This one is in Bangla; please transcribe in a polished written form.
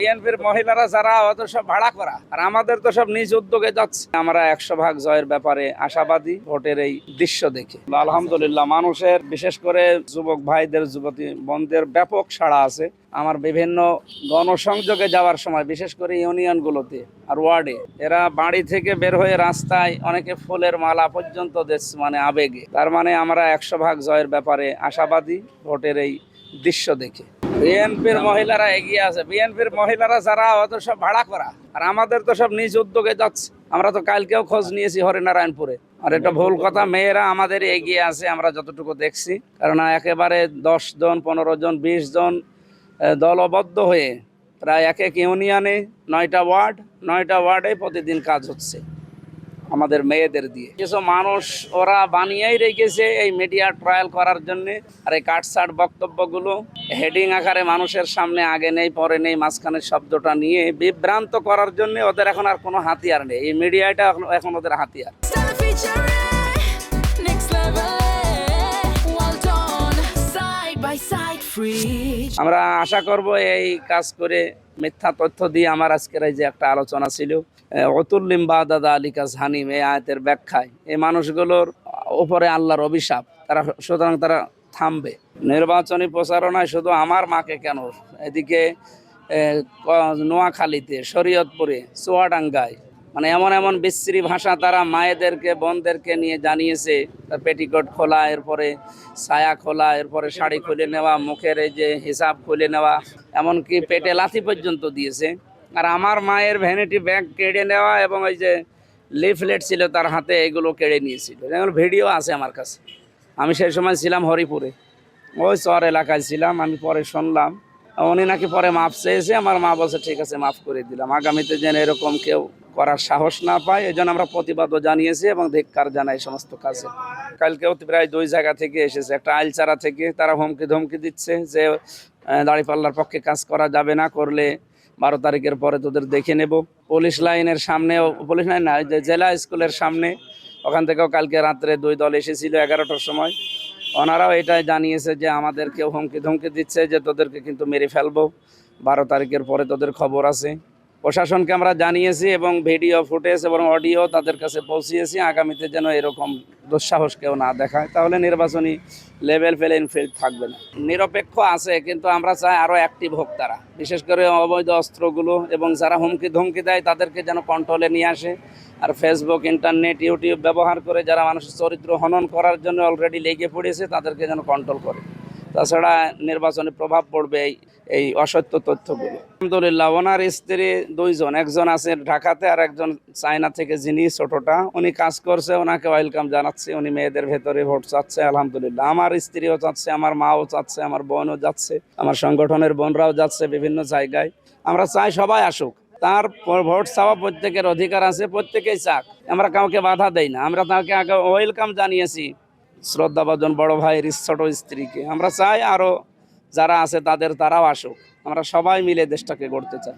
বিএনপির মহিলারা যারা অত সব ভাড়া করা, আর আমাদের তো সব নিজ উদ্যোগে যাচ্ছে। আমরা 100% জয়ের ব্যাপারে আশাবাদী ভোটের এই দৃশ্য দেখে। আলহামদুলিল্লাহ, মানুষের বিশেষ করে যুবক ভাইদের, যুবতী বোনদের ব্যাপক সাড়া আছে। আমার বিভিন্ন গণসংযোগে যাওয়ার সময়, বিশেষ করে ইউনিয়নগুলোতে আর ওয়ার্ডে, এরা বাড়ি থেকে বের হয়ে রাস্তায় অনেকে ফুলের মালা পর্যন্ত দিচ্ছে, মানে আবেগে। তার মানে আমরা 100% জয়ের ব্যাপারে আশাবাদী ভোটের এই দৃশ্য দেখে। বিএনপির মহিলারা এগিয়ে আছে। বিএনপির মহিলারা যারা অত সব ভাড়া করা, আর আমাদের তো সব নিজ উদ্যোগে যাচ্ছে। আমরা তো কালকেও খোঁজ নিয়েছি হরিনারায়ণপুরে। আর এটা ভুল কথা, মেয়েরা আমাদের এগিয়ে আছে আমরা যতটুকু দেখছি। কারণ একেবারে 10 জন, 15 জন, 20 জন দলবদ্ধ হয়ে প্রায় এক এক ইউনিয়নে 9টা ওয়ার্ডে প্রতিদিন কাজ হচ্ছে আমাদের মেয়েদের দিয়ে। কিছু মানুষ ওরা বানিয়েই রেখেছে এই মিডিয়া ট্রায়াল করার জন্য। আর এই কাটসাট বক্তব্যগুলো হেডিং আকারে মানুষের সামনে আগে নেই পরে নেই মাঝখানের শব্দটা নিয়ে বিভ্রান্ত করার জন্য ওদের এখন আর কোনো হাতিয়ার নেই। এই মিডিয়াটা এখন ওদের হাতিয়ার। আমরা আশা করব এই কাজ করে মিথ্যা তথ্য দিয়ে আমার আজকের এই যে একটা আলোচনা ছিল অতুল্লিম বাদাদা আলী কাজ হানিম, এই আয়াতের ব্যাখ্যায় এই মানুষগুলোর উপরে আল্লাহর অভিশাপ, সুতরাং তারা থামবে। নির্বাচনী প্রচারণায় শুধু আমার মাকে কেন, এদিকে নোয়াখালীতে, শরীয়তপুরে, চুয়াডাঙ্গায়, মানে এমন এমন বিশ্রী ভাষা তারা মায়েদেরকে, বোনদেরকে নিয়ে জানিয়েছে। পেটিকোট খোলা, এরপরে ছায়া খোলা, এরপরে শাড়ি খুলে নেওয়া, মুখের এই যে হিসাব খুলে নেওয়া, এমনকি পেটে লাথি পর্যন্ত দিয়েছে। আর আমার মায়ের ভ্যানিটি ব্যাগ কেড়ে নেওয়া এবং ওই যে লিফলেট ছিল তার হাতে, এগুলো কেড়ে নিয়েছিল। এগুলো ভিডিও আছে আমার কাছে। আমি সেই সময় ছিলাম হরিপুরে, ওই চর এলাকায় ছিলাম। আমি পরে শুনলাম উনি নাকি পরে মাপ চেয়েছে। আমার মা বলছে ঠিক আছে, মাফ করে দিলাম। আগামীতে যেন এরকম কেউ করার সাহস না পায়, এই জন্য আমরা প্রতিবাদও জানিয়েছি এবং ধিক্কার জানাই সমস্ত কাজে। কালকেও প্রায় 2 জায়গা থেকে এসেছে। একটা আইলচারা থেকে তারা হুমকি ধমকি দিচ্ছে যে দাঁড়িপাল্লার পক্ষে কাজ করা যাবে না, করলে 12 তারিখের পরে তোদের দেখে নেব। পুলিশ লাইনের সামনেও, পুলিশ লাইন না, জেলা স্কুলের সামনে, ওখান থেকেও কালকে রাত্রে 2 দল এসেছিল 11টার সময়। ওনারাও এটাই জানিয়েছে যে আমাদেরকে হুমকি ধমকি দিচ্ছে যে তোদেরকে কিন্তু মেরে ফেলবো, 12 তারিখের পরে তোদের খবর আছে। প্রশাসনকে আমরা জানিয়েছি এবং ভিডিও ফুটেজ এবং অডিও তাদের কাছে পৌঁছিয়েছি। আগামীতে যেন এরকম দুঃসাহস কেউ না দেখায়, তাহলে নির্বাচনী লেভেল প্লেইং ফিল্ড থাকবে না। নিরপেক্ষ আছে, কিন্তু আমরা চাই আরও অ্যাক্টিভ হোক তারা, বিশেষ করে অবৈধ অস্ত্রগুলো, এবং যারা হুমকি ধমকি দেয় তাদেরকে যেন কন্ট্রোলে নিয়ে আসে। আর ফেসবুক, ইন্টারনেট, ইউটিউব ব্যবহার করে যারা মানুষের চরিত্র হনন করার জন্য অলরেডি লেগে পড়েছে তাদেরকে যেন কন্ট্রোল করে। তাছাড়া নির্বাচনে প্রভাব পড়বে এই অসত্য তথ্যগুলো। আলহামদুলিল্লাহ, ওনার স্ত্রী 2 জন, একজন আছে ঢাকাতে আর একজন চায়না থেকে, যিনি ছোটটা, উনি কাজ করছে। ওনাকে ওয়েলকাম জানাচ্ছি। উনি মেয়েদের ভেতরে ভোট চাচ্ছে, আলহামদুলিল্লাহ। আমার স্ত্রীও চাচ্ছে, আমার মাও চাচ্ছে, আমার বোনও যাচ্ছে, আমার সংগঠনের বোনরাও যাচ্ছে বিভিন্ন জায়গায়। আমরা চাই সবাই আসুক, তার ভোট চাওয়া প্রত্যেকের অধিকার আছে, প্রত্যেকেই চাক। আমরা কাউকে বাধা দেই না। আমরা তাকে আগে ওয়েলকাম জানিয়েছি শ্রদ্ধাভাজন বড় ভাইয়ের ছোট স্ত্রীকে। আমরা চাই আরও যারা আছে তারাও আসুক। আমরা সবাই মিলে দেশটাকে গড়তে চাই।